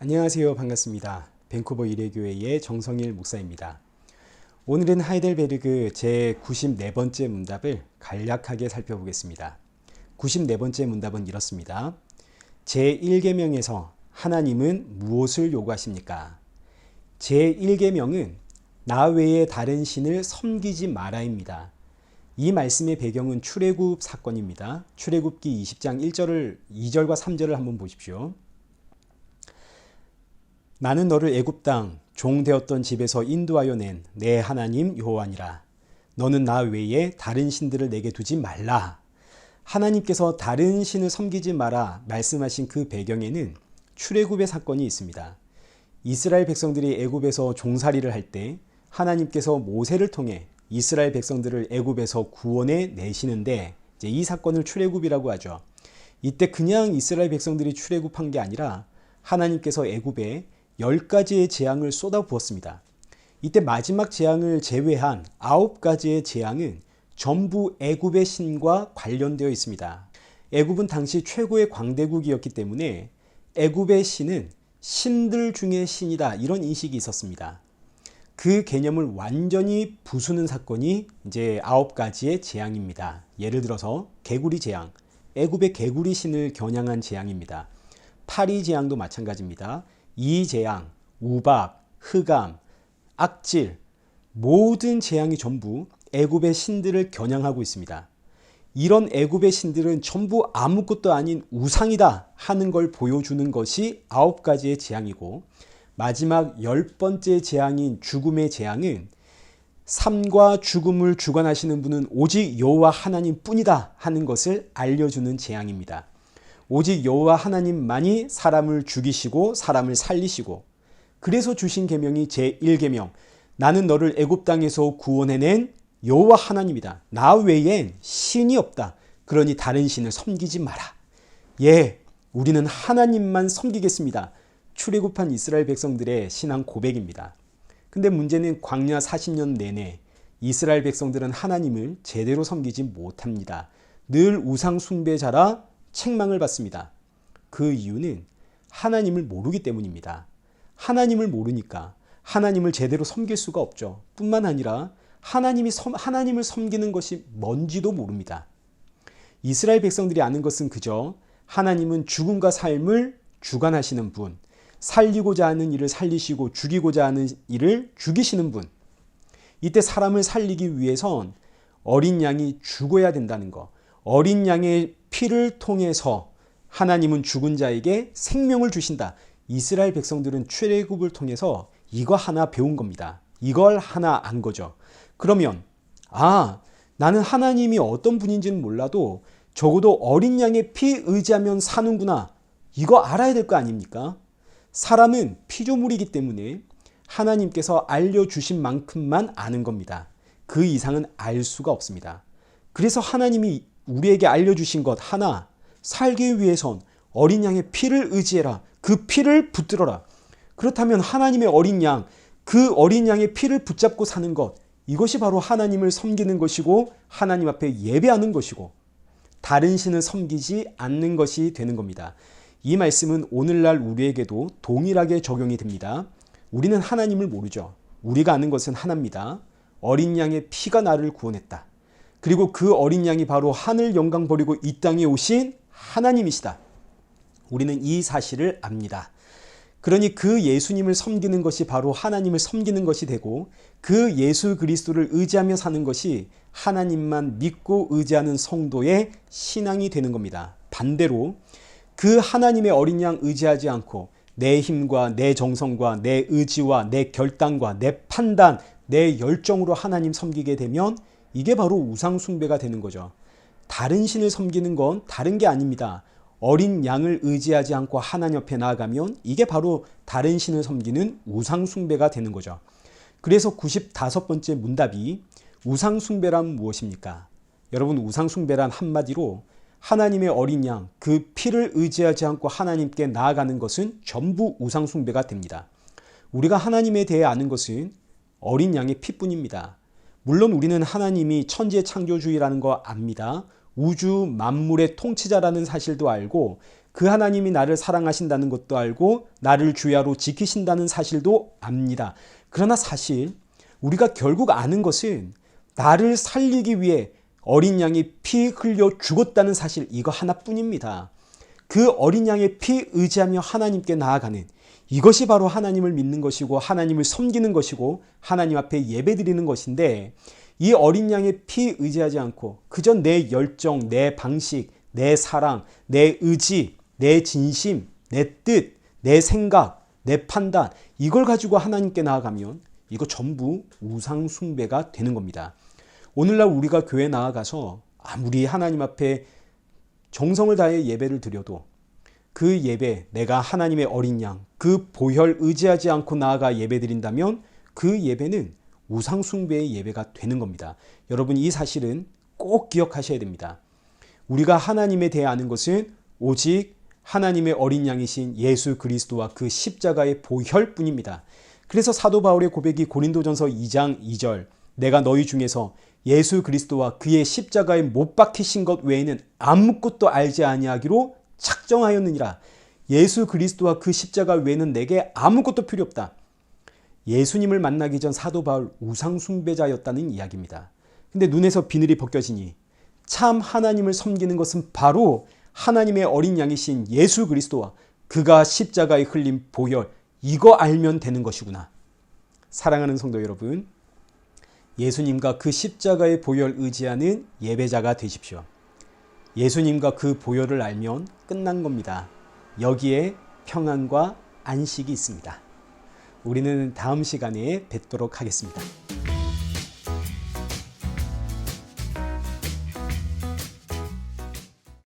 안녕하세요. 반갑습니다. 밴쿠버 이레교회의 정성일 목사입니다. 오늘은 하이델베르그 제94번째 문답을 간략하게 살펴보겠습니다. 94번째 문답은 이렇습니다. 제1계명에서 하나님은 무엇을 요구하십니까? 제1계명은 나 외에 다른 신을 섬기지 마라입니다. 이 말씀의 배경은 출애굽 사건입니다. 출애굽기 20장 2절과 3절을 한번 보십시오. 나는 너를 애굽 땅 종 되었던 집에서 인도하여 낸 내 하나님 여호와니라. 너는 나 외에 다른 신들을 내게 두지 말라. 하나님께서 다른 신을 섬기지 마라 말씀하신 그 배경에는 출애굽의 사건이 있습니다. 이스라엘 백성들이 애굽에서 종살이를 할 때 하나님께서 모세를 통해 이스라엘 백성들을 애굽에서 구원해 내시는데 이 사건을 출애굽이라고 하죠. 이때 그냥 이스라엘 백성들이 출애굽한 게 아니라 하나님께서 애굽에 10가지의 재앙을 쏟아부었습니다. 이때 마지막 재앙을 제외한 9가지의 재앙은 전부 애굽의 신과 관련되어 있습니다. 애굽은 당시 최고의 광대국이었기 때문에 애굽의 신은 신들 중의 신이다 이런 인식이 있었습니다. 그 개념을 완전히 부수는 사건이 이제 9가지의 재앙입니다. 예를 들어서 개구리 재앙, 애굽의 개구리 신을 겨냥한 재앙입니다. 파리 재앙도 마찬가지입니다. 이 재앙, 우박, 흑암, 악질, 모든 재앙이 전부 애굽의 신들을 겨냥하고 있습니다. 이런 애굽의 신들은 전부 아무것도 아닌 우상이다 하는 걸 보여주는 것이 9가지의 재앙이고, 마지막 10번째 재앙인 죽음의 재앙은 삶과 죽음을 주관하시는 분은 오직 여호와 하나님 뿐이다 하는 것을 알려주는 재앙입니다. 오직 여호와 하나님만이 사람을 죽이시고 사람을 살리시고, 그래서 주신 계명이 제1계명, 나는 너를 애굽 땅에서 구원해낸 여호와 하나님이다. 나 외엔 신이 없다. 그러니 다른 신을 섬기지 마라. 예, 우리는 하나님만 섬기겠습니다. 출애굽한 이스라엘 백성들의 신앙 고백입니다. 근데 문제는 광야 40년 내내 이스라엘 백성들은 하나님을 제대로 섬기지 못합니다. 늘 우상 숭배자라 책망을 받습니다. 그 이유는 하나님을 모르기 때문입니다. 하나님을 모르니까 하나님을 제대로 섬길 수가 없죠. 뿐만 아니라 하나님을 섬기는 것이 뭔지도 모릅니다. 이스라엘 백성들이 아는 것은 그저 하나님은 죽음과 삶을 주관하시는 분, 살리고자 하는 일을 살리시고 죽이고자 하는 일을 죽이시는 분. 이때 사람을 살리기 위해선 어린 양이 죽어야 된다는 것, 어린 양의 피를 통해서 하나님은 죽은 자에게 생명을 주신다. 이스라엘 백성들은 출애굽을 통해서 이거 하나 배운 겁니다. 이걸 하나 안 거죠. 그러면 나는 하나님이 어떤 분인지는 몰라도 적어도 어린 양의 피 의지하면 사는구나. 이거 알아야 될 거 아닙니까? 사람은 피조물이기 때문에 하나님께서 알려주신 만큼만 아는 겁니다. 그 이상은 알 수가 없습니다. 그래서 하나님이 우리에게 알려주신 것 하나, 살기 위해선 어린 양의 피를 의지해라. 그 피를 붙들어라. 그렇다면 하나님의 어린 양, 그 어린 양의 피를 붙잡고 사는 것, 이것이 바로 하나님을 섬기는 것이고 하나님 앞에 예배하는 것이고 다른 신을 섬기지 않는 것이 되는 겁니다. 이 말씀은 오늘날 우리에게도 동일하게 적용이 됩니다. 우리는 하나님을 모르죠. 우리가 아는 것은 하나입니다. 어린 양의 피가 나를 구원했다. 그리고 그 어린 양이 바로 하늘 영광 버리고 이 땅에 오신 하나님이시다. 우리는 이 사실을 압니다. 그러니 그 예수님을 섬기는 것이 바로 하나님을 섬기는 것이 되고, 그 예수 그리스도를 의지하며 사는 것이 하나님만 믿고 의지하는 성도의 신앙이 되는 겁니다. 반대로 그 하나님의 어린 양 의지하지 않고 내 힘과 내 정성과 내 의지와 내 결단과 내 판단, 내 열정으로 하나님 섬기게 되면 이게 바로 우상 숭배가 되는 거죠. 다른 신을 섬기는 건 다른 게 아닙니다. 어린 양을 의지하지 않고 하나님 옆에 나아가면 이게 바로 다른 신을 섬기는 우상 숭배가 되는 거죠. 그래서 95번째 문답이 우상 숭배란 무엇입니까? 여러분, 우상 숭배란 한마디로 하나님의 어린 양, 그 피를 의지하지 않고 하나님께 나아가는 것은 전부 우상 숭배가 됩니다. 우리가 하나님에 대해 아는 것은 어린 양의 피뿐입니다. 물론 우리는 하나님이 천지의 창조주의라는 거 압니다. 우주 만물의 통치자라는 사실도 알고, 그 하나님이 나를 사랑하신다는 것도 알고 나를 주야로 지키신다는 사실도 압니다. 그러나 사실 우리가 결국 아는 것은 나를 살리기 위해 어린 양이 피 흘려 죽었다는 사실, 이거 하나뿐입니다. 그 어린 양의 피 의지하며 하나님께 나아가는, 이것이 바로 하나님을 믿는 것이고 하나님을 섬기는 것이고 하나님 앞에 예배드리는 것인데, 이 어린 양의 피 의지하지 않고 그저 내 열정, 내 방식, 내 사랑, 내 의지, 내 진심, 내 뜻, 내 생각, 내 판단, 이걸 가지고 하나님께 나아가면 이거 전부 우상 숭배가 되는 겁니다. 오늘날 우리가 교회 나아가서 아무리 하나님 앞에 정성을 다해 예배를 드려도 그 예배, 내가 하나님의 어린 양, 그 보혈 의지하지 않고 나아가 예배 드린다면 그 예배는 우상 숭배의 예배가 되는 겁니다. 여러분, 이 사실은 꼭 기억하셔야 됩니다. 우리가 하나님에 대해 아는 것은 오직 하나님의 어린 양이신 예수 그리스도와 그 십자가의 보혈뿐입니다. 그래서 사도 바울의 고백이 고린도전서 2장 2절, 내가 너희 중에서 예수 그리스도와 그의 십자가에 못 박히신 것 외에는 아무것도 알지 아니하기로 작정하였느니라. 예수 그리스도와 그 십자가 외에는 내게 아무것도 필요 없다. 예수님을 만나기 전 사도 바울 우상 숭배자였다는 이야기입니다. 근데 눈에서 비늘이 벗겨지니 참 하나님을 섬기는 것은 바로 하나님의 어린 양이신 예수 그리스도와 그가 십자가에 흘린 보혈, 이거 알면 되는 것이구나. 사랑하는 성도 여러분, 예수님과 그 십자가의 보혈 의지하는 예배자가 되십시오. 예수님과 그 보혈을 알면 끝난 겁니다. 여기에 평안과 안식이 있습니다. 우리는 다음 시간에 뵙도록 하겠습니다.